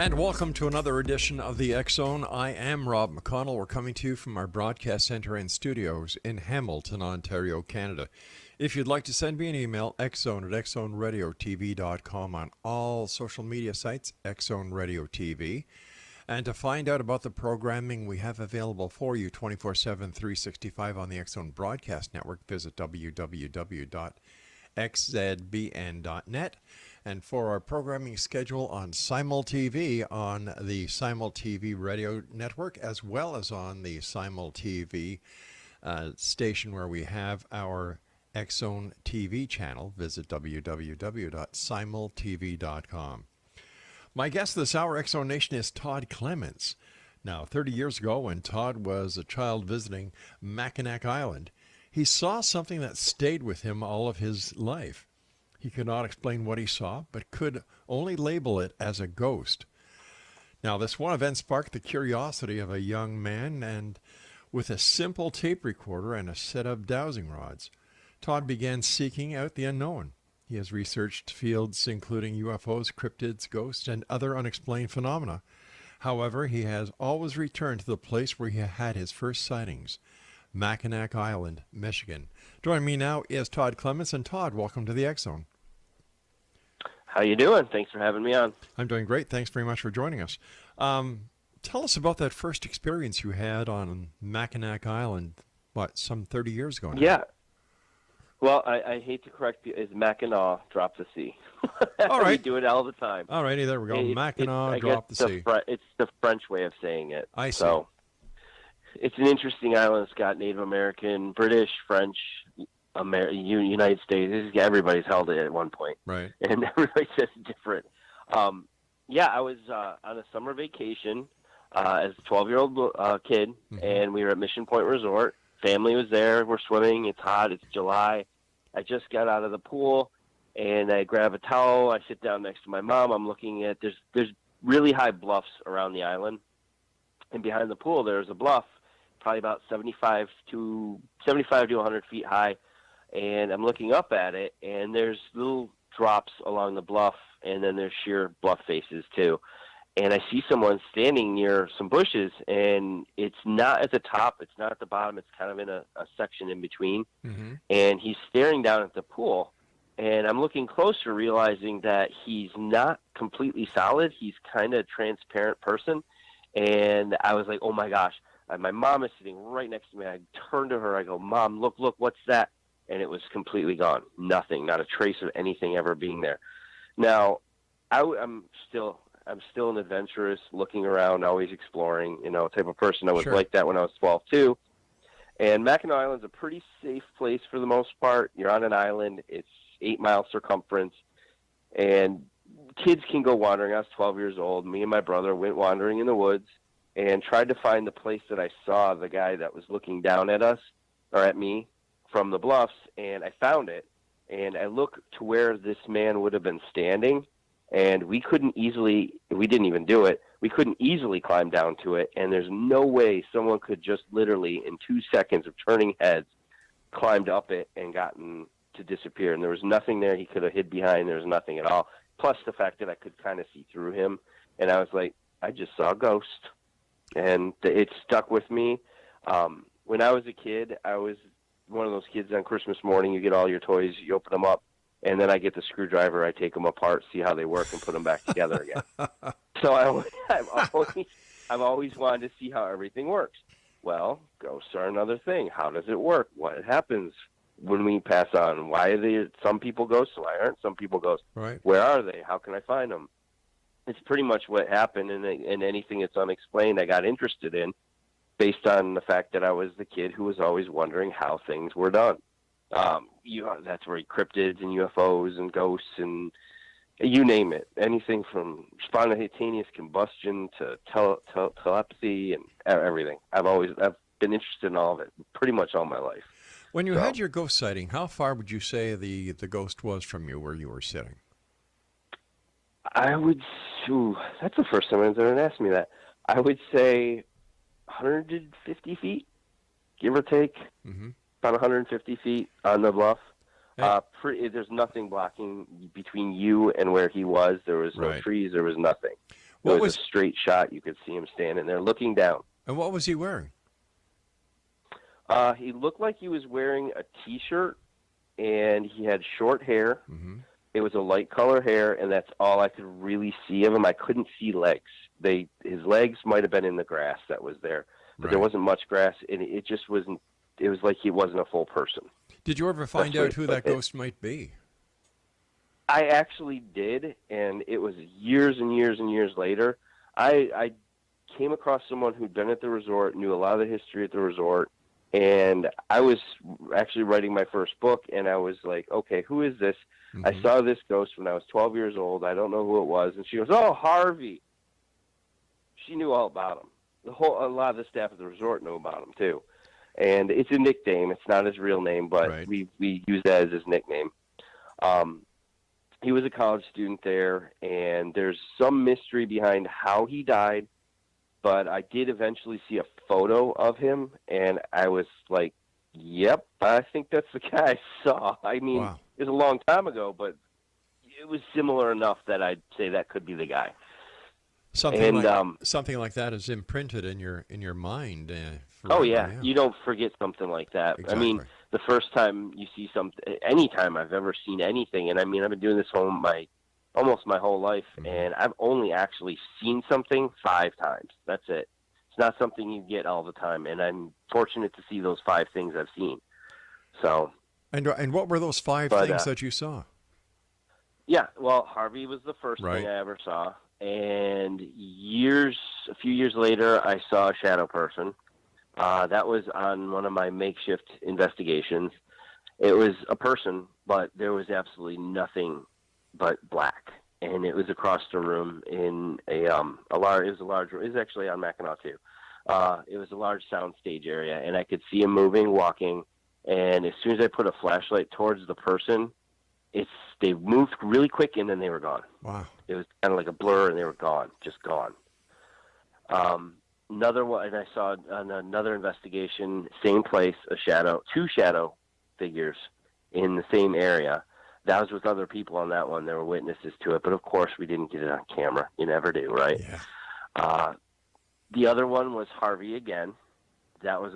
And welcome to another edition of the X Zone. I am Rob McConnell. We're coming to you from our broadcast center and studios in Hamilton, Ontario, Canada. If you'd like to send me an email, xzone@xzoneradiotv.com, on all social media sites, Xzone Radio TV. And to find out about the programming we have available for you 24/7, 365 on the X Zone Broadcast Network, visit www.xzbn.net. And for our programming schedule on Simul TV on the Simul TV radio network, as well as on the Simul TV station where we have our X Zone TV channel, visit www.simultv.com. My guest this hour, X Zone Nation, is Todd Clements. Now, 30 years ago, when Todd was a child visiting Mackinac Island, he saw something that stayed with him all of his life. He could not explain what he saw, but could only label it as a ghost. Now, this one event sparked the curiosity of a young man, and with a simple tape recorder and a set of dowsing rods, Todd began seeking out the unknown. He has researched fields including UFOs, cryptids, ghosts, and other unexplained phenomena. However, he has always returned to the place where he had his first sightings, Mackinac Island, Michigan. Joining me now is Todd Clements. And Todd, welcome to the X Zone. How you doing? Thanks for having me on. I'm doing great. Thanks very much for joining us. Tell us about that first experience you had on Mackinac Island, some 30 years ago now? Yeah. Well, I hate to correct you. It's Mackinac, drop the C. All right. We do it all the time. All righty, there we go. Mackinac, drop the C. It's the French way of saying it. I see. So it's an interesting island. It's got Native American, British, French, United States. Everybody's held it at one point. Right. And everybody says different. I was on a summer vacation as a 12-year-old kid, and we were at Mission Point Resort. Family was there. We're swimming. It's hot. It's July. I just got out of the pool, and I grab a towel. I sit down next to my mom. I'm looking at there's really high bluffs around the island, and behind the pool there's a bluff, probably about 75 to 100 feet high, and I'm looking up at it, and there's little drops along the bluff, and then there's sheer bluff faces too. And I see someone standing near some bushes, and it's not at the top, it's not at the bottom, it's kind of in a section in between. Mm-hmm. And he's staring down at the pool, and I'm looking closer, realizing that he's not completely solid. He's kind of a transparent person. And I was like, oh my gosh. My mom is sitting right next to me. I turn to her, I go, Mom, look, what's that? And it was completely gone. Nothing, not a trace of anything ever being there. Now, I'm still an adventurous, looking around, always exploring, type of person. I was Sure. like that when I was 12 too. And Mackinac Island's a pretty safe place for the most part. You're on an island. It's 8-mile circumference, and kids can go wandering. I was 12 years old. Me and my brother went wandering in the woods and tried to find the place that I saw the guy that was looking down at us, or at me, from the bluffs, and I found it. And I look to where this man would have been standing, and we didn't even do it, we couldn't easily climb down to it, and there's no way someone could just literally, in 2 seconds of turning heads, climbed up it and gotten to disappear. And there was nothing there he could have hid behind. There was nothing at all. Plus the fact that I could kind of see through him. And I was like, I just saw a ghost. And it stuck with me. When I was a kid, I was one of those kids on Christmas morning, you get all your toys, you open them up, and then I get the screwdriver, I take them apart, see how they work, and put them back together again. So I've always wanted to see how everything works. Well, ghosts are another thing. How does it work? What happens when we pass on? Why are they some people ghosts? Why aren't some people ghosts? Right. Where are they? How can I find them? It's pretty much what happened, and anything that's unexplained I got interested in based on the fact that I was the kid who was always wondering how things were done. That's where cryptids and UFOs and ghosts and you name it. Anything from spontaneous combustion to telepathy and everything. I've been interested in all of it pretty much all my life. When you had your ghost sighting, how far would you say the ghost was from you where you were sitting? That's the first time anyone's ever asked me that. I would say 150 feet, give or take. Mm-hmm. About 150 feet on the bluff. There's nothing blocking between you and where he was. There was no trees. There was nothing. It was a straight shot. You could see him standing there looking down. And what was he wearing? He looked like he was wearing a T-shirt, and he had short hair. Mm-hmm. It was a light color hair, and that's all I could really see of him. I couldn't see legs. His legs might have been in the grass that was there, but there wasn't much grass, and it just wasn't. It was like he wasn't a full person. Did you ever find out who that ghost might be? I actually did, and it was years and years and years later. I came across someone who'd been at the resort, knew a lot of the history at the resort, and I was actually writing my first book, and I was like, okay, who is this? Mm-hmm. I saw this ghost when I was 12 years old. I don't know who it was. And she goes, oh, Harvey. She knew all about him. A lot of the staff at the resort knew about him, too. And it's a nickname. It's not his real name, but we use that as his nickname. He was a college student there, and there's some mystery behind how he died, but I did eventually see a photo of him, and I was like, yep, I think that's the guy I saw. I mean, It was a long time ago, but it was similar enough that I'd say that could be the guy. Something like that is imprinted in your mind. Oh, yeah. You don't forget something like that. Exactly. I mean, the first time you see something, any time I've ever seen anything, and I mean, I've been doing this almost my whole life, and I've only actually seen something 5 times. That's it. It's not something you get all the time, and I'm fortunate to see those 5 things I've seen. So. And what were those 5 things that you saw? Yeah, well, Harvey was the first thing I ever saw, and a few years later, I saw a shadow person. That was on one of my makeshift investigations. It was a person, but there was absolutely nothing but black, and it was across the room in a large. It was actually on Mackinac too. It was a large sound stage area, and I could see him moving, walking. And as soon as I put a flashlight towards the person, they moved really quick, and then they were gone. Wow! It was kind of like a blur, and they were gone, just gone. Another one, and I saw on another investigation, same place, 2 shadow figures in the same area. That was with other people on that one. There were witnesses to it, but of course we didn't get it on camera. You never do, right? Yeah. The other one was Harvey again. That was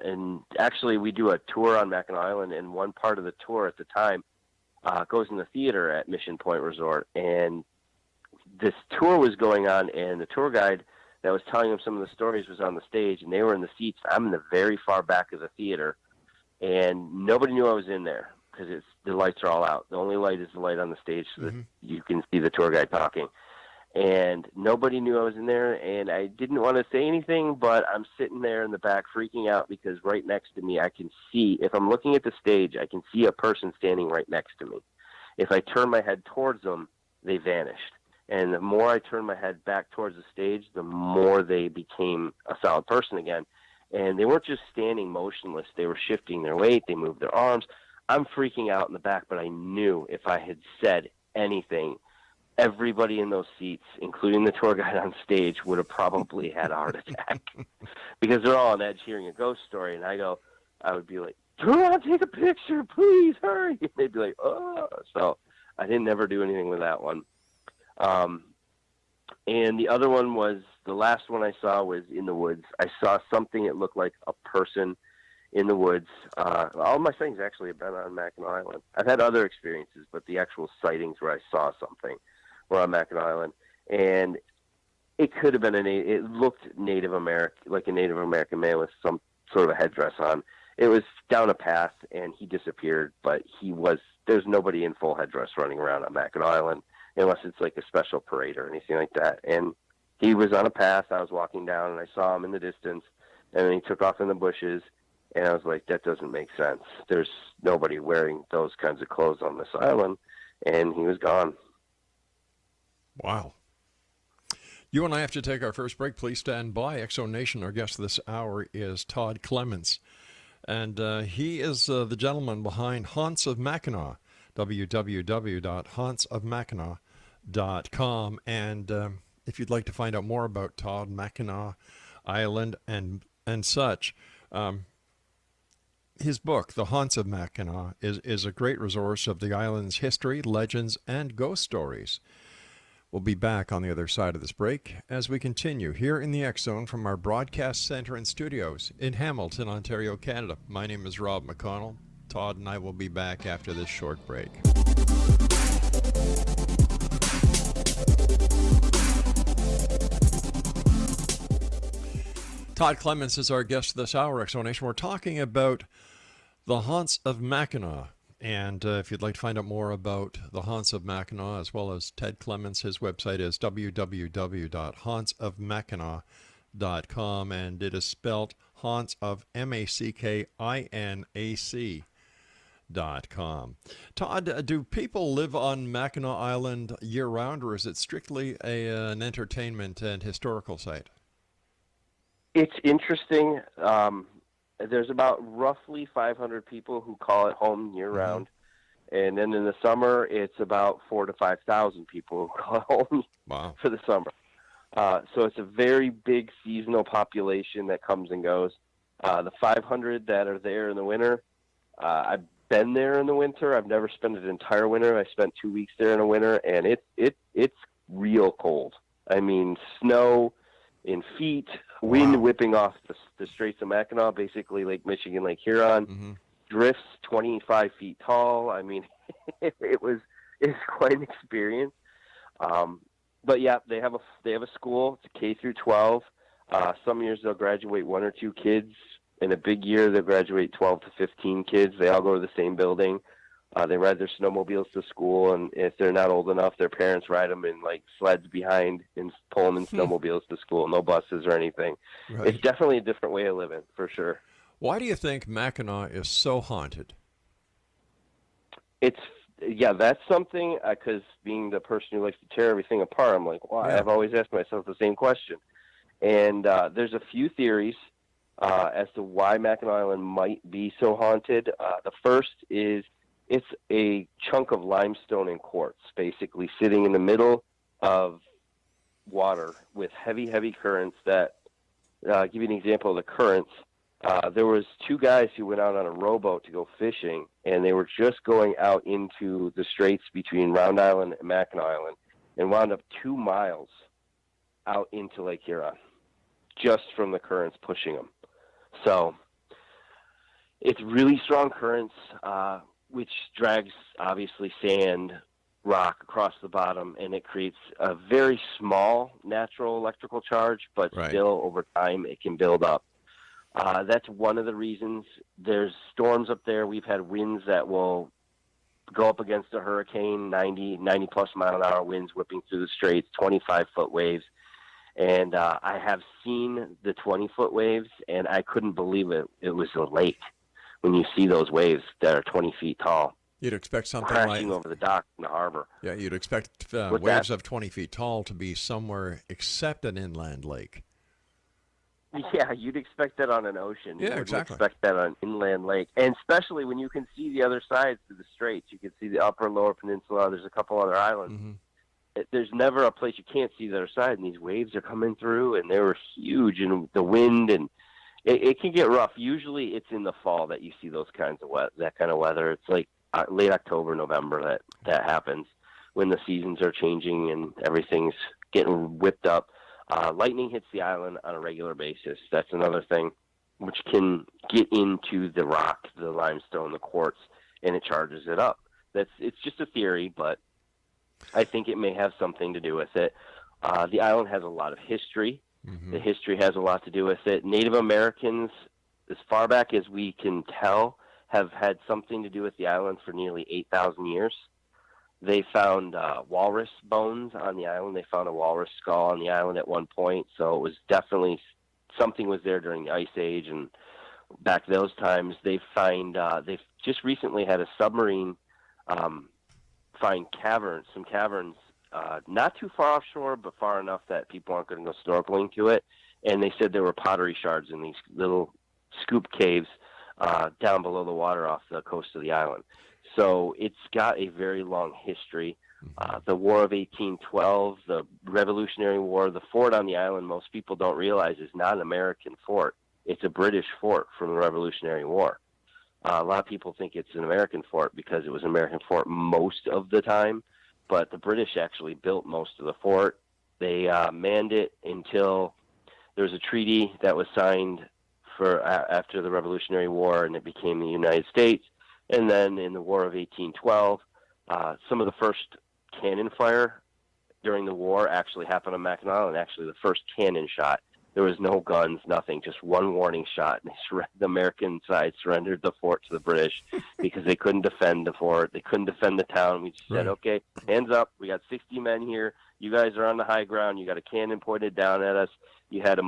and actually we do a tour on Mackinac Island, and one part of the tour at the time goes in the theater at Mission Point Resort, and this tour was going on, and the tour guide that was telling them some of the stories was on the stage, and they were in the seats. I'm in the very far back of the theater, and nobody knew I was in there because the lights are all out. The only light is the light on the stage so that you can see the tour guide talking. And nobody knew I was in there, and I didn't want to say anything, but I'm sitting there in the back freaking out because right next to me I can see, if I'm looking at the stage, I can see a person standing right next to me. If I turn my head towards them, they vanished. And the more I turned my head back towards the stage, the more they became a solid person again. And they weren't just standing motionless. They were shifting their weight. They moved their arms. I'm freaking out in the back, but I knew if I had said anything, everybody in those seats, including the tour guide on stage, would have probably had a heart attack because they're all on edge hearing a ghost story. And I would be like, turn around, take a picture, please, hurry. And they'd be like, oh. So I didn't ever do anything with that one. And the other one was, the last one I saw was in the woods. I saw something that looked like a person in the woods. All my sightings actually have been on Mackinac Island. I've had other experiences, but the actual sightings where I saw something were on Mackinac Island. And it could have been it looked Native American, like a Native American man with some sort of a headdress on. It was down a path, and he disappeared, but there's nobody in full headdress running around on Mackinac Island, unless it's like a special parade or anything like that. And he was on a path. I was walking down, and I saw him in the distance, and then he took off in the bushes, and I was like, that doesn't make sense. There's nobody wearing those kinds of clothes on this island, and he was gone. Wow. You and I have to take our first break. Please stand by. Exo Nation, our guest this hour is Todd Clements, and he is the gentleman behind Haunts of Mackinac, www.hauntsofmackinac.com. And if you'd like to find out more about Todd, Mackinac Island, and such, his book, The Haunts of Mackinac, is a great resource of the island's history, legends, and ghost stories. We'll be back on the other side of this break as we continue here in the X Zone from our broadcast center and studios in Hamilton, Ontario, Canada. My name is Rob McConnell. Todd and I will be back after this short break. Todd Clements is our guest this hour, X Zone Nation. We're talking about the Haunts of Mackinac. And if you'd like to find out more about the Haunts of Mackinac, as well as Ted Clements, his website is www.hauntsofmackinac.com, and it is spelled Haunts of MACKINAC.com. Todd, do people live on Mackinac Island year-round, or is it strictly an entertainment and historical site? It's interesting. There's about roughly 500 people who call it home year-round. And then in the summer, it's about 4,000 to 5,000 people who call it home for the summer. So it's a very big seasonal population that comes and goes. The 500 that are there in the winter, I've been there in the winter. I've never spent an entire winter. I spent 2 weeks there in the winter, and it's real cold. I mean, snow in feet, wind whipping off the Straits of Mackinac, basically Lake Michigan, Lake Huron, drifts 25 feet tall. I mean, it's quite an experience. But yeah, they have a school. It's a K through 12. Some years they'll graduate 1 or 2 kids. In a big year, they'll graduate 12 to 15 kids. They all go to the same building. They ride their snowmobiles to school, and if they're not old enough, their parents ride them in like sleds behind and pull them in snowmobiles to school. No buses or anything. Right. It's definitely a different way of living, for sure. Why do you think Mackinac is so haunted? That's something, because being the person who likes to tear everything apart, I'm like, why? Yeah. I've always asked myself the same question. And there's a few theories as to why Mackinac Island might be so haunted. The first is it's a chunk of limestone and quartz, basically sitting in the middle of water with heavy, heavy currents that, give you an example of the currents. There was 2 guys who went out on a rowboat to go fishing, and they were just going out into the straits between Round Island and Mackinac Island, and wound up 2 miles out into Lake Huron, just from the currents pushing them. So it's really strong currents, which drags, obviously, sand, rock across the bottom, and it creates a very small natural electrical charge, but still, over time, it can build up. That's one of the reasons. There's storms up there. We've had winds that will go up against a hurricane, 90-plus mile-an-hour winds whipping through the straits, 25-foot waves. And I have seen the 20-foot waves, and I couldn't believe it. It was a lake. When you see those waves that are 20 feet tall, you'd expect something crashing over the dock in the harbor. Yeah, you'd expect waves of 20 feet tall to be somewhere except an inland lake. Yeah, you'd expect that on an ocean. Yeah, exactly. You'd expect that on an inland lake, and especially when you can see the other side through the straits. You can see the upper, lower peninsula. There's a couple other islands. There's never a place you can't see the other side, and these waves are coming through, and they were huge, and the wind, and it can get rough. Usually it's in the fall that you see those kinds of that kind of weather. It's like late October, November that happens when the seasons are changing and everything's getting whipped up. Lightning hits the island on a regular basis. That's another thing, which can get into the rock, the limestone, the quartz, and it charges it up. It's just a theory, but I think it may have something to do with it. The island has a lot of history. The history has a lot to do with it. Native Americans, as far back as we can tell, have had something to do with the island for nearly 8,000 years. They found walrus bones on the island. They found a walrus skull on the island at one point. So it was definitely something was there during the Ice Age. And back those times, they've just recently had a submarine find some caverns, not too far offshore, but far enough that people aren't going to go snorkeling to it. And they said there were pottery shards in these little scoop caves down below the water off the coast of the island. So it's got a very long history. The War of 1812, the Revolutionary War, the fort on the island, most people don't realize is not an American fort. It's a British fort from the Revolutionary War. A lot of people think it's an American fort because it was an American fort most of the time, but the British actually built most of the fort. They manned it until there was a treaty that was signed for after the Revolutionary War, and it became the United States. And then in the War of 1812, some of the first cannon fire during the war actually happened on Mackinac Island. Actually, the first cannon shot. There was no guns, nothing, just one warning shot. And the American side surrendered the fort to the British because they couldn't defend the fort. They couldn't defend the town. We just said, okay, hands up. We got 60 men here. You guys are on the high ground. You got a cannon pointed down at us. They had a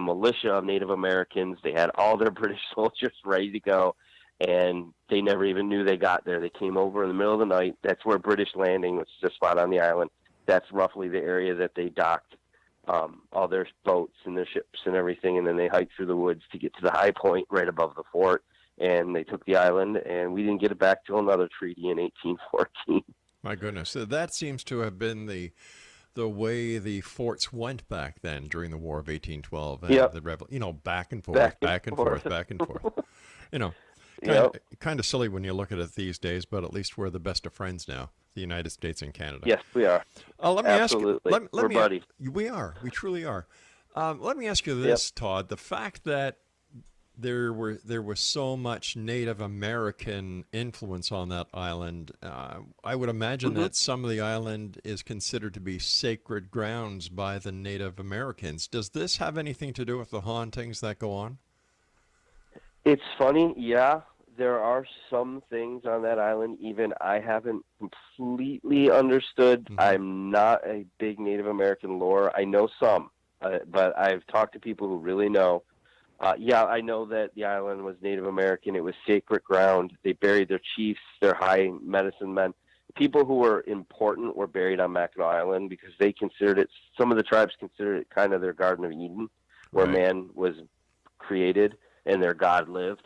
militia of Native Americans. They had all their British soldiers ready to go, and they never even knew they got there. They came over in the middle of the night. That's where British Landing, which is a spot on the island. That's roughly the area that they docked all their boats and their ships and everything, and then they hiked through the woods to get to the high point right above the fort, and they took the island, and we didn't get it back till another treaty in 1814. My goodness. So that seems to have been the way the forts went back then during the War of 1812. Yep. Back and forth, back and forth. Kind of silly when you look at it these days, but at least we're the best of friends now, the United States and Canada. Yes, we are. Let me Absolutely. ask you. We're buddies. We are. We truly are. Let me ask you this, Todd. The fact that there was so much Native American influence on that island, I would imagine that some of the island is considered to be sacred grounds by the Native Americans. Does this have anything to do with the hauntings that go on? It's funny, yeah. There are some things on that island even I haven't completely understood. I'm not a big Native American lore. I know some, but I've talked to people who really know. I know that the island was Native American. It was sacred ground. They buried their chiefs, their high medicine men. People who were important were buried on Mackinac Island because they considered it, some of the tribes considered it kind of their Garden of Eden, where man was created and their God lived.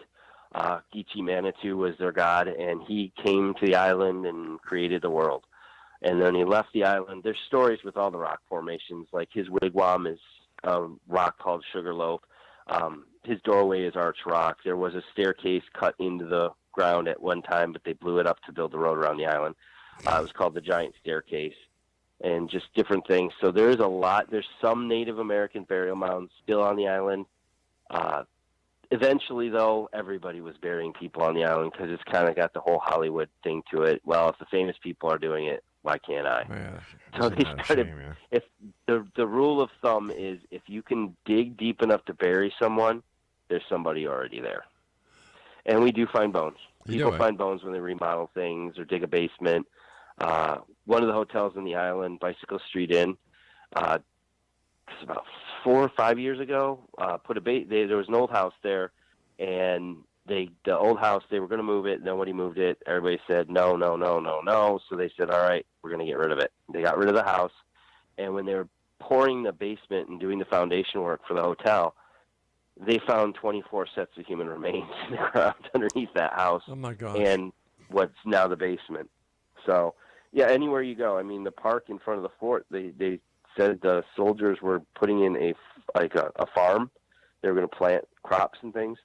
Geechee Manitou was their god, and he came to the island and created the world. And then he left the island. There's stories with all the rock formations, like his wigwam is a rock called Sugarloaf. His doorway is arch rock. There was a staircase cut into the ground at one time, but they blew it up to build the road around the island. It was called the Giant Staircase, and just different things. So there's a lot. There's some Native American burial mounds still on the island. Eventually, though, everybody was burying people on the island because it's kind of got the whole Hollywood thing to it. Well, if the famous people are doing it, why can't I? Yeah, so they started. If the rule of thumb is, if you can dig deep enough to bury someone, there's somebody already there. And we do find bones. People find bones when they remodel things or dig a basement. One of the hotels on the island, Bicycle Street Inn, about 4 or 5 years ago, there was an old house there, and the old house, they were going to move it. Nobody moved it. Everybody said no. So they said, all right, we're going to get rid of it. They got rid of the house, and when they were pouring the basement and doing the foundation work for the hotel, they found 24 sets of human remains in the ground underneath that house. Oh my gosh. And what's now the basement. So yeah, anywhere you go, I mean, the park in front of the fort, they said the soldiers were putting in a farm. They were going to plant crops and things.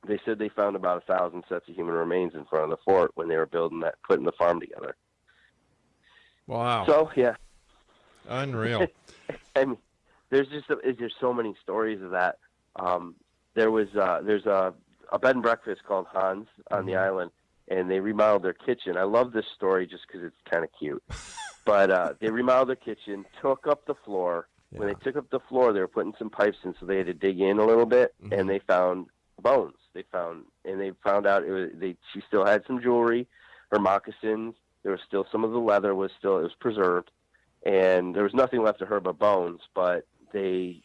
They said they found about 1,000 sets of human remains in front of the fort when they were putting the farm together. Wow. So yeah, unreal. I mean, there's so many stories of that. There's a bed and breakfast called Hans on the island, and they remodeled their kitchen. I love this story just because it's kind of cute. But they remodeled their kitchen, took up the floor. Yeah. When they took up the floor, they were putting some pipes in, so they had to dig in a little bit, and they found bones. They found out she still had some jewelry, her moccasins. There was still some of the leather it was preserved, and there was nothing left of her but bones. But they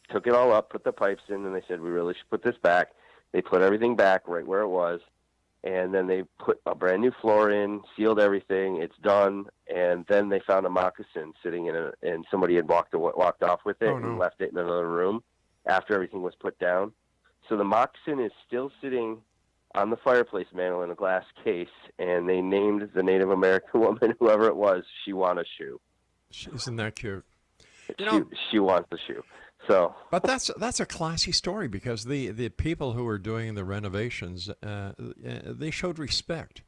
took it all up, put the pipes in, and they said, we really should put this back. They put everything back right where it was. And then they put a brand new floor in, sealed everything. It's done. And then they found a moccasin sitting and somebody had walked off with it and left it in another room after everything was put down. So the moccasin is still sitting on the fireplace mantel in a glass case, and they named the Native American woman, whoever it was, She Want a Shoe. Isn't that cute? She wants a shoe. So, but that's a classy story because the people who were doing the renovations, they showed respect.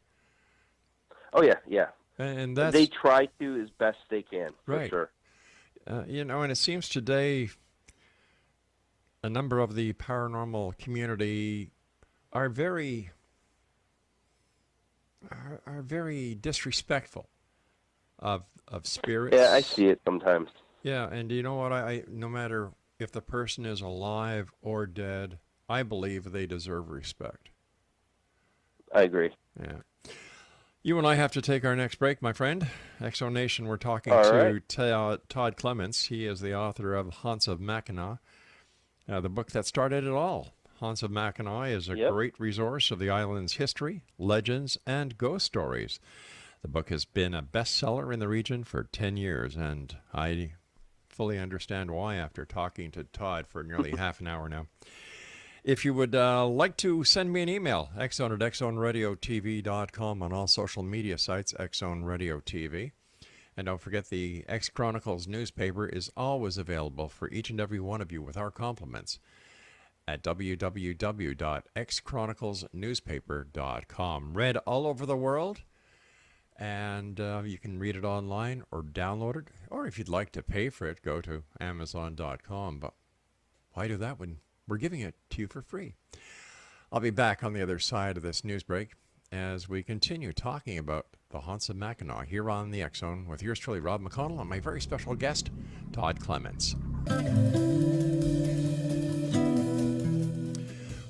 Oh yeah. And that's They try to as best they can, for right. sure. And it seems today a number of the paranormal community are very disrespectful of spirits. Yeah, I see it sometimes. Yeah, and you know what? I no matter if the person is alive or dead, I believe they deserve respect. I agree. Yeah. You and I have to take our next break, my friend. Exo Nation, we're talking All to right. Todd Clements. He is the author of Haunts of Mackinac, the book that started it all. Haunts of Mackinac is a Yep. great resource of the island's history, legends, and ghost stories. The book has been a bestseller in the region for 10 years, and I fully understand why after talking to Todd for nearly half an hour now. If you would like to send me an email, Exxon at exxonradiotv.com, on all social media sites, Exxon Radio TV. And don't forget, the X Chronicles newspaper is always available for each and every one of you with our compliments at www.xchroniclesnewspaper.com. Read all over the world, and you can read it online or download it. Or if you'd like to pay for it, go to Amazon.com. But why do that when we're giving it to you for free? I'll be back on the other side of this news break as we continue talking about the Haunts of Mackinac here on the X Zone with yours truly, Rob McConnell, and my very special guest, Todd Clements.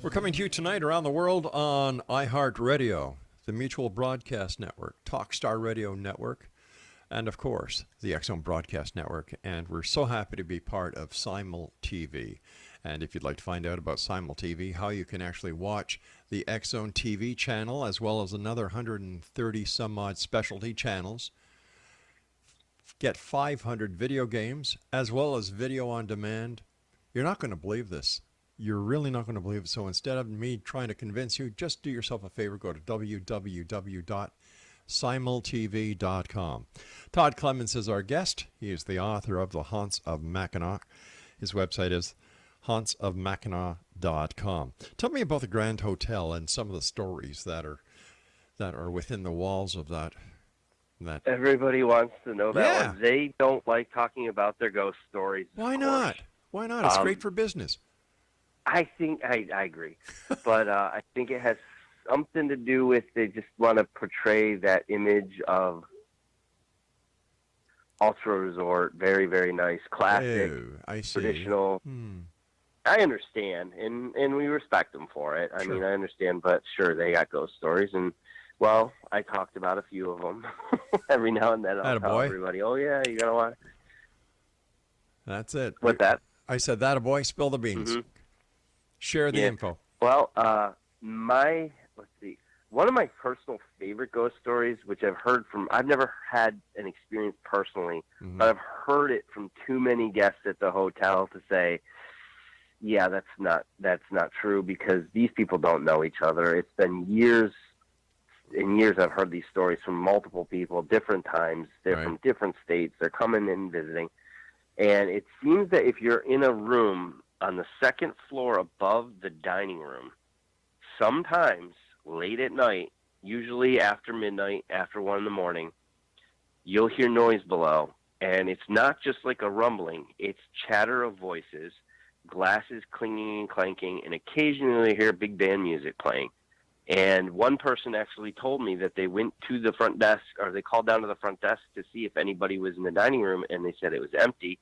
We're coming to you tonight around the world on iHeartRadio, the Mutual Broadcast Network, Talkstar Radio Network, and of course, the X Zone Broadcast Network. And we're so happy to be part of Simul TV. And if you'd like to find out about Simul TV, how you can actually watch the X Zone TV channel, as well as another 130 some odd specialty channels, get 500 video games, as well as video on demand. You're not going to believe this. You're really not going to believe it. So instead of me trying to convince you, just do yourself a favor. Go to www.simultv.com. Todd Clements is our guest. He is the author of The Haunts of Mackinac. His website is hauntsofmackinac.com. Tell me about the Grand Hotel and some of the stories that are within the walls of that. Everybody wants to know that Yeah. one. They don't like talking about their ghost stories. Why not? Why not? It's great for business. I think I agree, but I think it has something to do with they just want to portray that image of ultra resort, very, very nice, classic, I see. traditional. I understand, and we respect them for it. I mean, I understand, but sure, they got ghost stories, and well, I talked about a few of them every now and then. I'll tell everybody, oh yeah, you gotta watch. That's it. What's that? I said that a boy. Spill the beans. Mm-hmm. Share the info. Well, let's see. One of my personal favorite ghost stories, which I've heard from, I've never had an experience personally, but I've heard it from too many guests at the hotel to say, yeah, that's not true, because these people don't know each other. It's been years and years I've heard these stories from multiple people, different times. They're from different states. They're coming in visiting. And it seems that if you're in a room on the second floor above the dining room, sometimes late at night, usually after midnight, after 1 a.m, you'll hear noise below. And it's not just like a rumbling. It's chatter of voices, glasses clinging and clanking, and occasionally you hear big band music playing. And one person actually told me that they went to the front desk, or they called down to the front desk to see if anybody was in the dining room, and they said it was empty.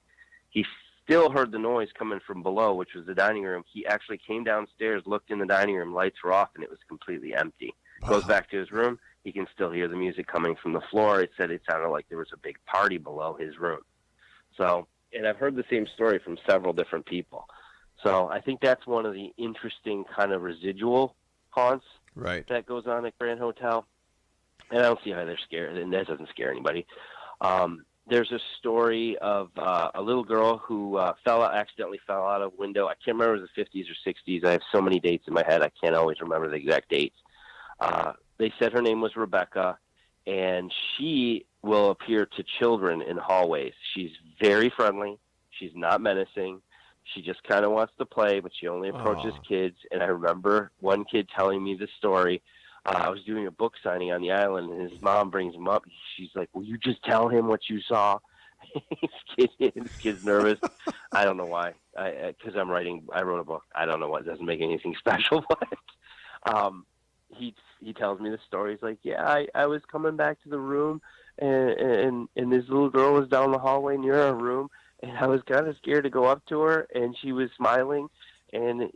He still heard the noise coming from below, which was the dining room. He actually came downstairs, looked in the dining room, lights were off, and it was completely empty. Wow. Goes back to his room. He can still hear the music coming from the floor. It said it sounded like there was a big party below his room. So, and I've heard the same story from several different people. So I think that's one of the interesting kind of residual haunts that goes on at Grand Hotel. And I don't see how they're scared, and that doesn't scare anybody. There's a story of a little girl who accidentally fell out of a window. I can't remember if it was the 50s or 60s. I have so many dates in my head, I can't always remember the exact dates. They said her name was Rebecca, and she will appear to children in hallways. She's very friendly. She's not menacing. She just kind of wants to play, but she only approaches kids. And I remember one kid telling me the story I was doing a book signing on the island, and his mom brings him up. She's like, "Will you just tell him what you saw?" This kid's nervous. I don't know why. Because I wrote a book. I don't know what. It doesn't make anything special, but he tells me the story. He's like, "Yeah, I was coming back to the room, and this little girl was down the hallway near our room, and I was kind of scared to go up to her, and she was smiling." And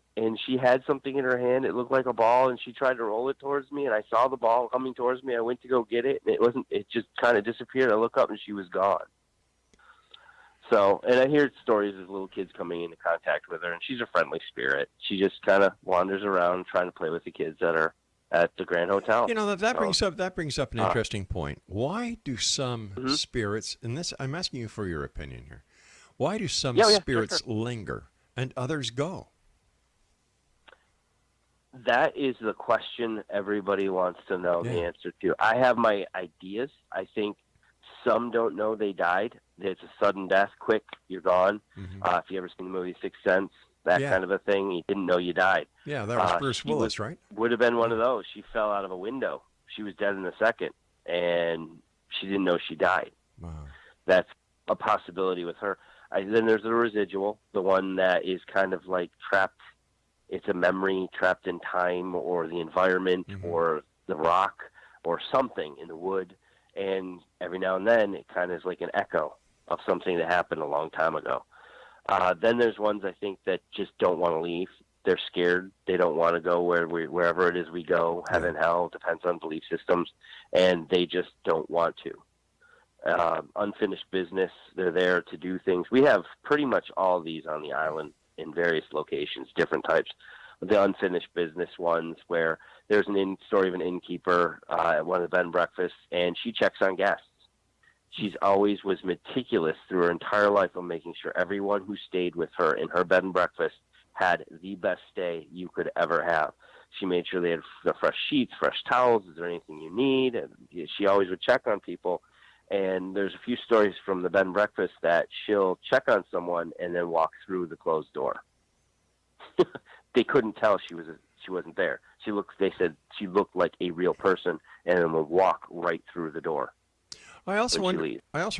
she had something in her hand. It looked like a ball, and she tried to roll it towards me. And I saw the ball coming towards me. I went to go get it, and it just kind of disappeared. I look up, and she was gone. So, and I hear stories of little kids coming into contact with her, and she's a friendly spirit. She just kind of wanders around trying to play with the kids that are at the Grand Hotel. That brings up an interesting point. Why do some spirits, and this I'm asking you for your opinion here. Why do some spirits linger and others go? That is the question everybody wants to know the answer to. I have my ideas. I think some don't know they died. It's a sudden death, quick, you're gone. If you ever seen the movie Sixth Sense, that kind of a thing, you didn't know you died. Yeah, that was Bruce Willis, right? Would have been one of those. She fell out of a window. She was dead in a second, and she didn't know she died. Wow. That's a possibility with her. Then there's the residual, the one that is kind of like trapped. It's a memory trapped in time or the environment or the rock or something in the wood. And every now and then it kind of is like an echo of something that happened a long time ago. Then there's ones I think that just don't want to leave. They're scared. They don't want to go wherever it is we go, heaven, hell, depends on belief systems. And they just don't want to. Unfinished business. They're there to do things. We have pretty much all of these on the island in various locations, different types. The unfinished business ones where there's story of an innkeeper at one of the bed and breakfasts, and she checks on guests. She's always was meticulous through her entire life of making sure everyone who stayed with her in her bed and breakfast had the best stay you could ever have. She made sure they had the fresh sheets, fresh towels. Is there anything you need? And she always would check on people. And there's a few stories from the bed and breakfast that she'll check on someone and then walk through the closed door. They couldn't tell she wasn't there. They said she looked like a real person, and then would walk right through the door. I also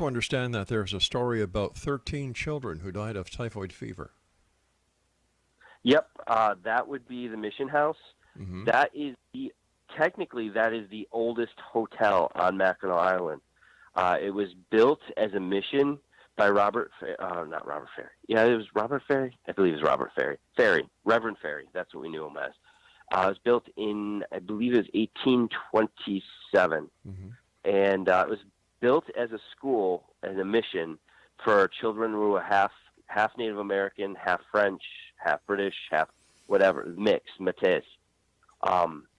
understand that there's a story about 13 children who died of typhoid fever. Yep, that would be the Mission House. That is technically the oldest hotel on Mackinac Island. It was built as a mission by not Robert Ferry. Yeah, it was Robert Ferry. I believe it was Robert Ferry. Reverend Ferry. That's what we knew him as. It was built in, I believe it was 1827. And it was built as a school and a mission for children who were half Native American, half French, half British, half whatever, mixed, métis,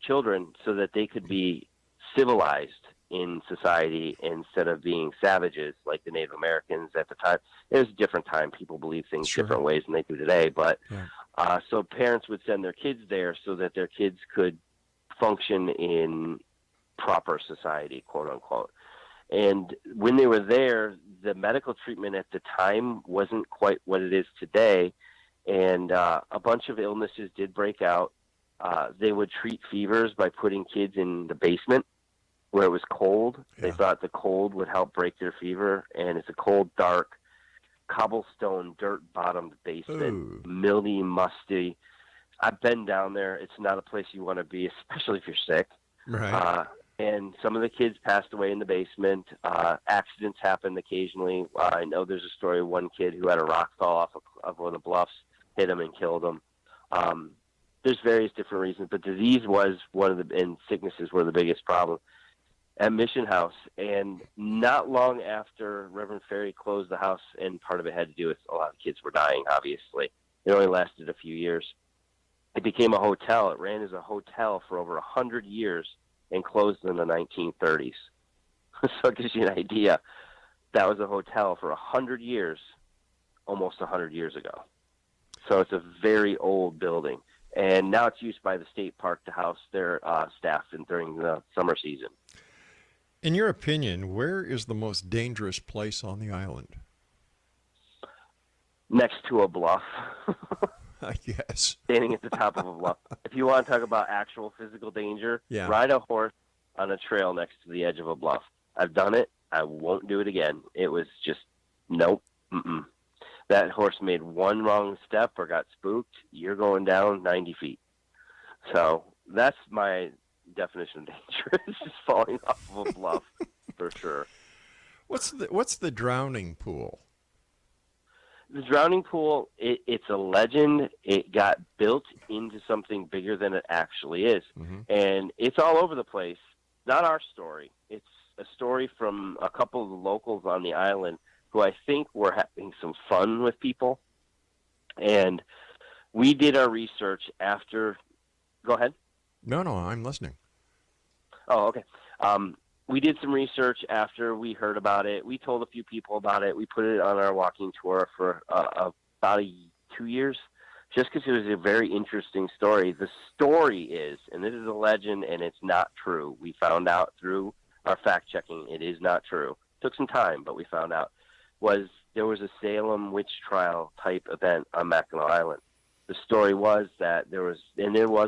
children, so that they could be civilized in society instead of being savages like the Native Americans at the time. It was a different time. People believe things different ways than they do today. But so parents would send their kids there so that their kids could function in proper society, quote unquote. And when they were there, the medical treatment at the time wasn't quite what it is today. And a bunch of illnesses did break out. They would treat fevers by putting kids in the basement where it was cold. They thought the cold would help break their fever. And it's a cold, dark, cobblestone, dirt-bottomed basement, mildy, musty. I've been down there. It's not a place you want to be, especially if you're sick. Right. And some of the kids passed away in the basement. Accidents happened occasionally. I know there's a story of one kid who had a rock fall off of one of the bluffs, hit him and killed him. There's various different reasons, but disease was and sicknesses were the biggest problem at Mission House. And not long after Reverend Ferry closed the house, and part of it had to do with a lot of kids were dying, obviously. It only lasted a few years. It became a hotel. It ran as a hotel for over 100 years and closed in the 1930s. So it gives you an idea. That was a hotel for 100 years, almost 100 years ago. So it's a very old building. And now it's used by the state park to house their staff during the summer season. In your opinion, where is the most dangerous place on the island? Next to a bluff. I guess. standing at the top of a bluff. If you want to talk about actual physical danger, Yeah. ride a horse on a trail next to the edge of a bluff. I've done it. I won't do it again. It was just, nope. Mm-mm. That horse made one wrong step or got spooked, you're going down 90 feet. So that's my definition of danger. It's just falling off of a bluff for sure. What's the drowning pool? The drowning pool, it's a legend. It got built into something bigger than it actually is. Mm-hmm. And it's all over the place. Not our story. It's a story from a couple of the locals on the island who I think were having some fun with people. And we did our research after. Go ahead. No, I'm listening. Oh, okay. We did some research after we heard about it. We told a few people about it. We put it on our walking tour for about 2 years, just because it was a very interesting story. The story is, and this is a legend, and it's not true. We found out through our fact-checking it is not true. Took some time, but we found out. There was a Salem witch trial type event on Mackinac Island. The story was that there was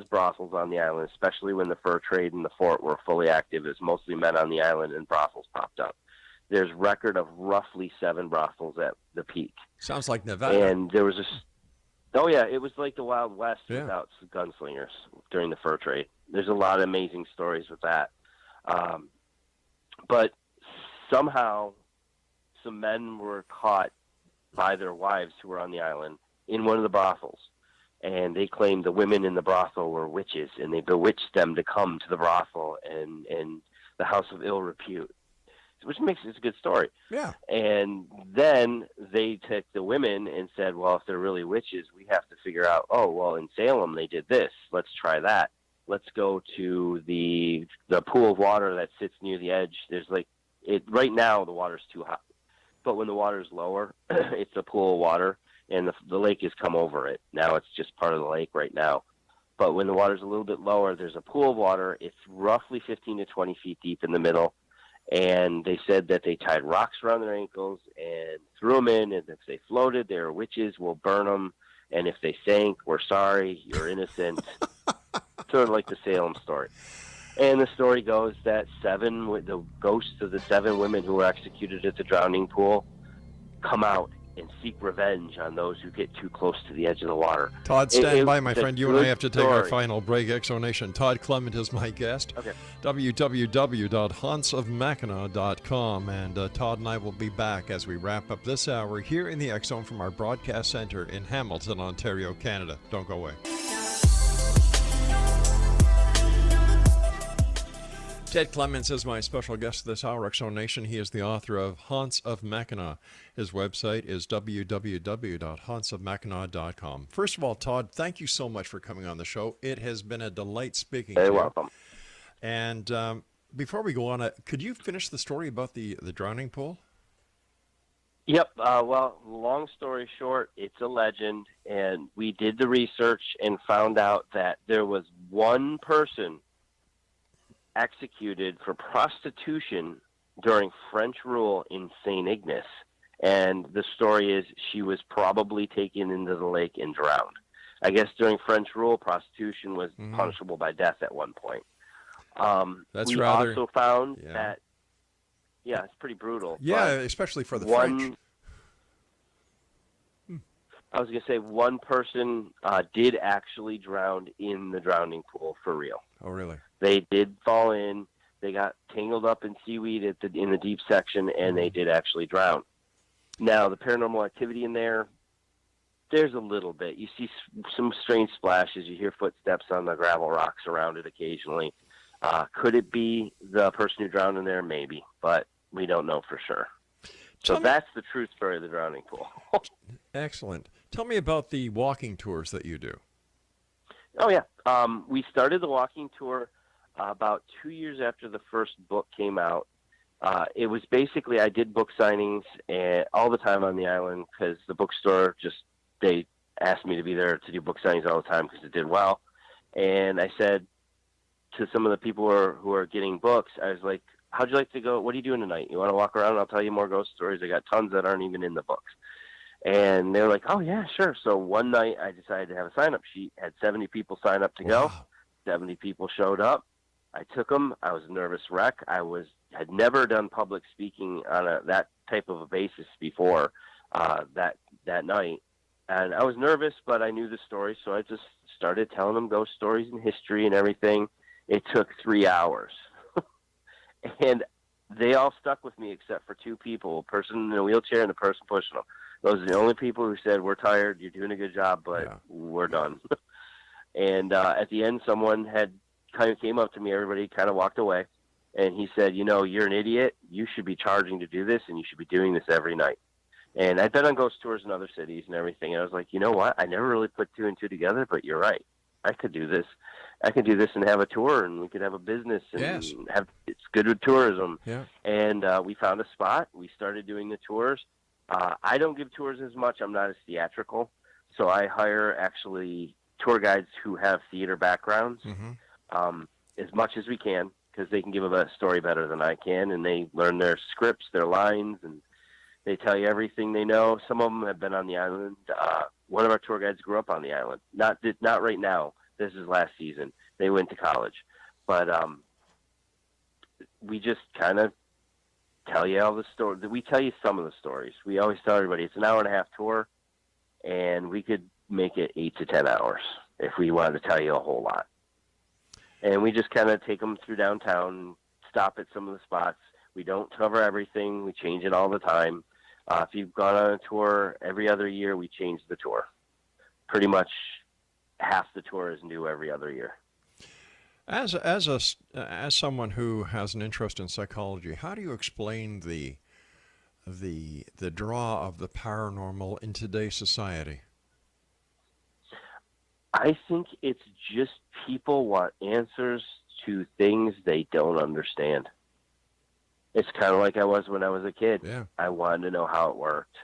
brothels on the island, especially when the fur trade and the fort were fully active. It was mostly men on the island, and brothels popped up. There's record of roughly 7 brothels at the peak. Sounds like Nevada. And there was it was like the Wild West without gunslingers during the fur trade. There's a lot of amazing stories with that. But somehow some men were caught by their wives who were on the island in one of the brothels. And they claimed the women in the brothel were witches, and they bewitched them to come to the brothel and the house of ill repute, which makes it a good story. Yeah. And then they took the women and said, well, if they're really witches, we have to figure out, oh, well, in Salem they did this. Let's try that. Let's go to the pool of water that sits near the edge. Right now the water's too hot. But when the water's lower, it's a pool of water. And the lake has come over it. Now it's just part of the lake right now. But when the water's a little bit lower, there's a pool of water. It's roughly 15 to 20 feet deep in the middle. And they said that they tied rocks around their ankles and threw them in. And if they floated, they were witches. We'll burn them. And if they sank, we're sorry. You're innocent. Sort of like the Salem story. And the story goes that the ghosts of the 7 women who were executed at the drowning pool come out and seek revenge on those who get too close to the edge of the water. Todd, stand by, my friend. You and I have to take our story. final break. Exonation. Todd Clement is my guest. Okay. www.hauntsofmackinac.com. And Todd and I will be back as we wrap up this hour here in the X Zone from our broadcast center in Hamilton, Ontario, Canada. Don't go away. Ted Clements is my special guest this hour, Exonation. He is the author of Haunts of Mackinac. His website is www.hauntsofmackinac.com. First of all, Todd, thank you so much for coming on the show. It has been a delight speaking to you. You're welcome. And before we go on, could you finish the story about the drowning pool? Yep. Well, long story short, it's a legend, and we did the research and found out that there was one person executed for prostitution during French rule in St. Ignace. And the story is she was probably taken into the lake and drowned. I guess during French rule, prostitution was punishable by death at one point. We also found that, it's pretty brutal. Yeah, especially for the French. I was going to say one person did actually drown in the drowning pool for real. Oh, really? They did fall in. They got tangled up in seaweed in the deep section, and they did actually drown. Now, the paranormal activity in there's a little bit. You see some strange splashes. You hear footsteps on the gravel rocks around it occasionally. Could it be the person who drowned in there? Maybe, but we don't know for sure. So that's the true story of the drowning pool. Excellent. Tell me about the walking tours that you do. Oh, yeah. We started the walking tour about 2 years after the first book came out. It was basically, I did book signings all the time on the island because the bookstore they asked me to be there to do book signings all the time because it did well. And I said to some of the people who are getting books, I was like, how'd you like to go? What are you doing tonight? You want to walk around? I'll tell you more ghost stories. I got tons that aren't even in the books. And they were like, oh, yeah, sure. So one night I decided to have a sign-up sheet, had 70 people sign up to go. Wow. 70 people showed up. I took them. I was a nervous wreck. Had never done public speaking on that type of a basis before that night. And I was nervous, but I knew the story, so I just started telling them ghost stories and history and everything. It took 3 hours. And they all stuck with me except for two people, a person in a wheelchair and a person pushing them. Those are the only people who said, we're tired, you're doing a good job, but we're done. And at the end, someone had kind of came up to me, everybody kind of walked away, and he said, you're an idiot. You should be charging to do this, and you should be doing this every night. And I've been on ghost tours in other cities and everything, and I was like, you know what? I never really put two and two together, but you're right. I could do this. I could do this and have a tour, and we could have a business, and it's good with tourism. Yeah. And we found a spot. We started doing the tours. I don't give tours as much. I'm not as theatrical, so I hire actually tour guides who have theater backgrounds as much as we can, because they can give a story better than I can, and they learn their scripts, their lines, and they tell you everything they know. Some of them have been on the island. One of our tour guides grew up on the island. Not right now. This is last season. They went to college. But we just kind of tell you all the stories. We tell you some of the stories. We always tell everybody it's an hour-and-a-half tour, and we could make it 8 to 10 hours if we wanted to tell you a whole lot. And we just kind of take them through downtown, stop at some of the spots. We don't cover everything. We change it all the time. If you've gone on a tour every other year, we change the tour. Pretty much half the tour is new every other year. As someone who has an interest in psychology, how do you explain the draw of the paranormal in today's society? I think it's just people want answers to things they don't understand. It's kind of like I was when I was a kid. Yeah. I wanted to know how it worked.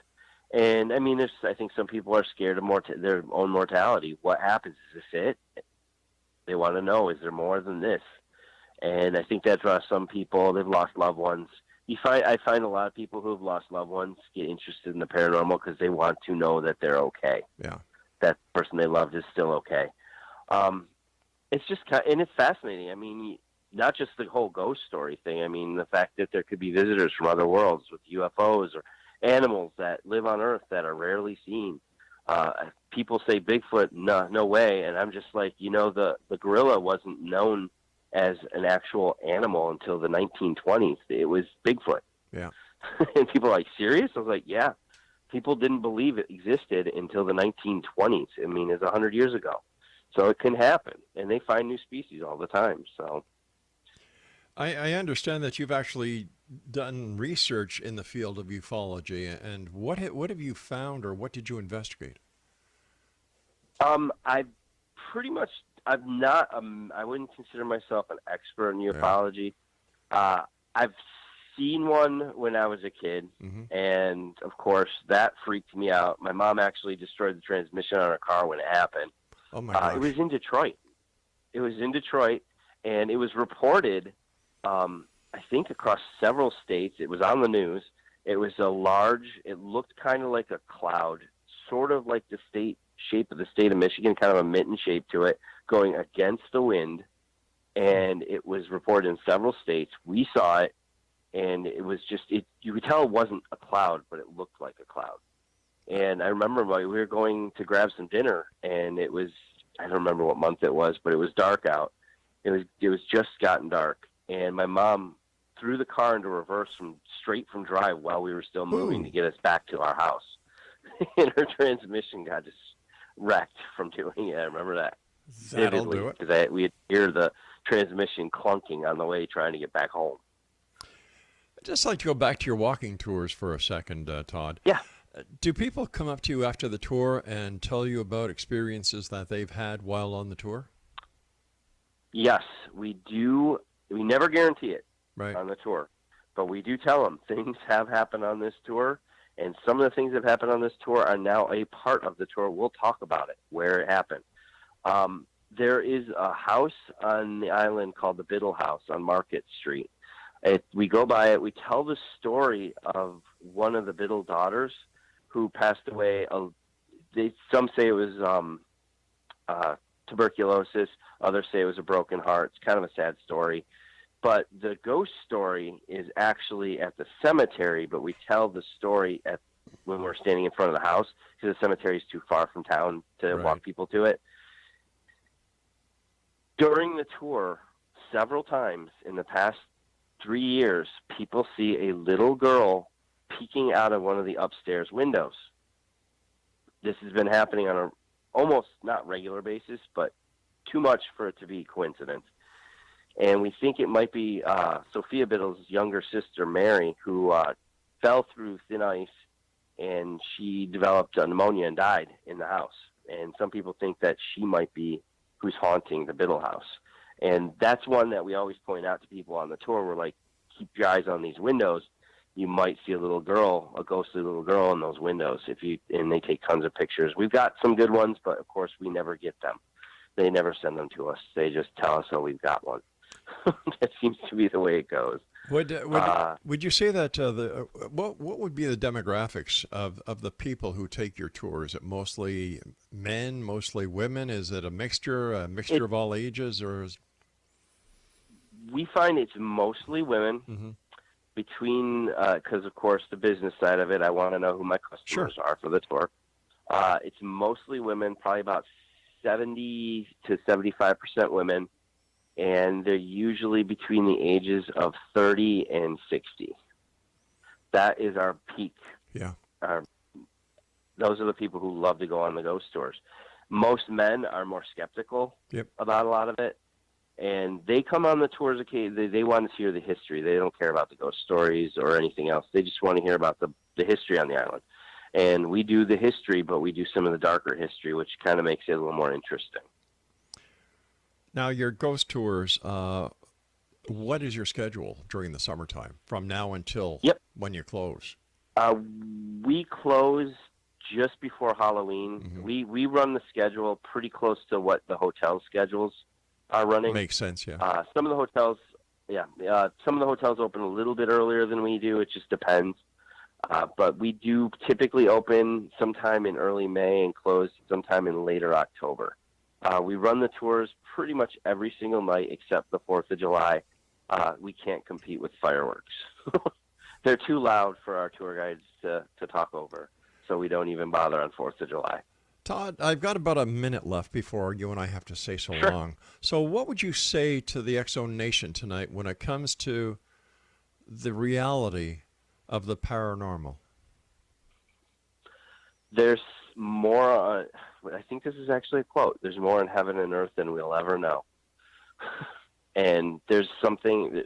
And I mean, I think some people are scared of their own mortality. What happens? Is this it? They want to know, is there more than this? And I think that draws some people. They've lost loved ones. I find a lot of people who have lost loved ones get interested in the paranormal because they want to know that they're okay. Yeah. That person they loved is still okay. It's just and it's fascinating. I mean, not just the whole ghost story thing. I mean, the fact that there could be visitors from other worlds with UFOs or animals that live on Earth that are rarely seen. People say Bigfoot, no way. And I'm just like, the gorilla wasn't known as an actual animal until the 1920s. It was Bigfoot. Yeah. And people are like, serious? I was like, yeah. People didn't believe it existed until the 1920s. I mean, it's 100 years ago. So it can happen. And they find new species all the time. So I understand that you've actually done research in the field of ufology, and what have you found, or what did you investigate? I wouldn't consider myself an expert in ufology. Yeah. I've seen one when I was a kid, and of course that freaked me out. My mom actually destroyed the transmission on her car when it happened. Oh my gosh. It was in Detroit. And it was reported, I think, across several states. It was on the news. It was it looked kind of like a cloud, sort of like the shape of the state of Michigan, kind of a mitten shape to it, going against the wind. And it was reported in several states. We saw it, and it was you could tell it wasn't a cloud, but it looked like a cloud. And I remember we were going to grab some dinner, and it was, I don't remember what month it was, but it was dark out. It was just gotten dark. And my mom threw the car into reverse straight from drive while we were still moving to get us back to our house. And her transmission got just wrecked from doing it. I remember that That'll do it. Because we had hear the transmission clunking on the way trying to get back home. I'd just like to go back to your walking tours for a second, Todd. Yeah. Do people come up to you after the tour and tell you about experiences that they've had while on the tour? Yes, we do. We never guarantee it on the tour, but we do tell them things have happened on this tour, and some of the things that have happened on this tour are now a part of the tour. We'll talk about it, where it happened. There is a house on the island called the Biddle House on Market Street. We go by it. We tell the story of one of the Biddle daughters who passed away. Some say it was tuberculosis. Others say it was a broken heart. It's kind of a sad story. But the ghost story is actually at the cemetery, but we tell the story when we're standing in front of the house because the cemetery is too far from town to walk people to it. During the tour, several times in the past 3 years, people see a little girl peeking out of one of the upstairs windows. This has been happening on a almost not regular basis, but too much for it to be coincidence. And we think it might be Sophia Biddle's younger sister, Mary, who fell through thin ice, and she developed pneumonia and died in the house. And some people think that she might be who's haunting the Biddle house. And that's one that we always point out to people on the tour. We're like, keep your eyes on these windows. You might see a little girl, a ghostly little girl in those windows. And they take tons of pictures. We've got some good ones, but of course we never get them. They never send them to us. They just tell us, oh, we've got one. That seems to be the way it goes. Would you say that what would be the demographics of the people who take your tour? Is it mostly men, mostly women? Is it a mixture of all ages, or we find it's mostly women. Mm-hmm. Because of course the business side of it, I want to know who my customers are for the tour. It's mostly women, probably about 70 to 75% women. And they're usually between the ages of 30 and 60. That is our peak. Yeah. Those are the people who love to go on the ghost tours. Most men are more skeptical about a lot of it. And they come on the tours occasionally. They want to hear the history. They don't care about the ghost stories or anything else. They just want to hear about the history on the island. And we do the history, but we do some of the darker history, which kind of makes it a little more interesting. Now, your ghost tours, what is your schedule during the summertime from now until when you close? We close just before Halloween. Mm-hmm. We run the schedule pretty close to what the hotel schedules are running. Makes sense, yeah. Some of the hotels open a little bit earlier than we do. It just depends. But we do typically open sometime in early May and close sometime in later October. We run the tours pretty much every single night except the 4th of July. We can't compete with fireworks. They're too loud for our tour guides to talk over, so we don't even bother on 4th of July. Todd, I've got about a minute left before you and I have to say so long. So what would you say to the X-Zone Nation tonight when it comes to the reality of the paranormal? There's more, I think this is actually a quote, there's more in heaven and earth than we'll ever know. And there's something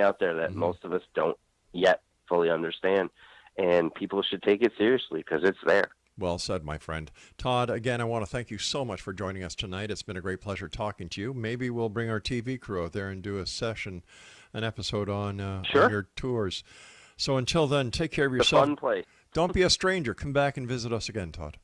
out there that most of us don't yet fully understand, and people should take it seriously because it's there. Well said, my friend. Todd, again, I want to thank you so much for joining us tonight. It's been a great pleasure talking to you. Maybe we'll bring our TV crew out there and do an episode on your tours. So until then, take care of yourself. It's a fun place. Don't be a stranger. Come back and visit us again, Todd.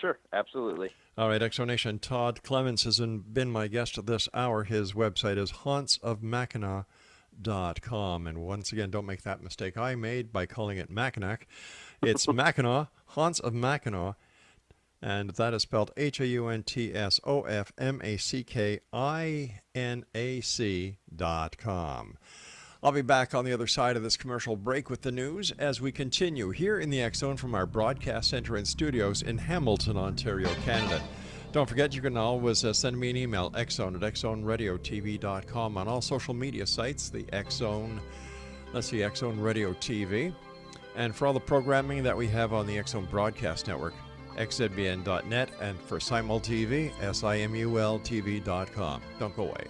Sure, absolutely. All right, X-Zone Nation. Todd Clements has been my guest this hour. His website is hauntsofmackinac.com. And once again, don't make that mistake I made by calling it Mackinac. It's Mackinac, Haunts of Mackinac, and that is spelled HAUNTSOFMACKINAC.com. I'll be back on the other side of this commercial break with the news as we continue here in the X-Zone from our broadcast center and studios in Hamilton, Ontario, Canada. Don't forget, you can always send me an email, xzone@xzoneradiotv.com, on all social media sites, the X-Zone, X-Zone Radio TV. And for all the programming that we have on the X-Zone Broadcast Network, xzbn.net, and for SimulTV, SIMULTV.com. Don't go away.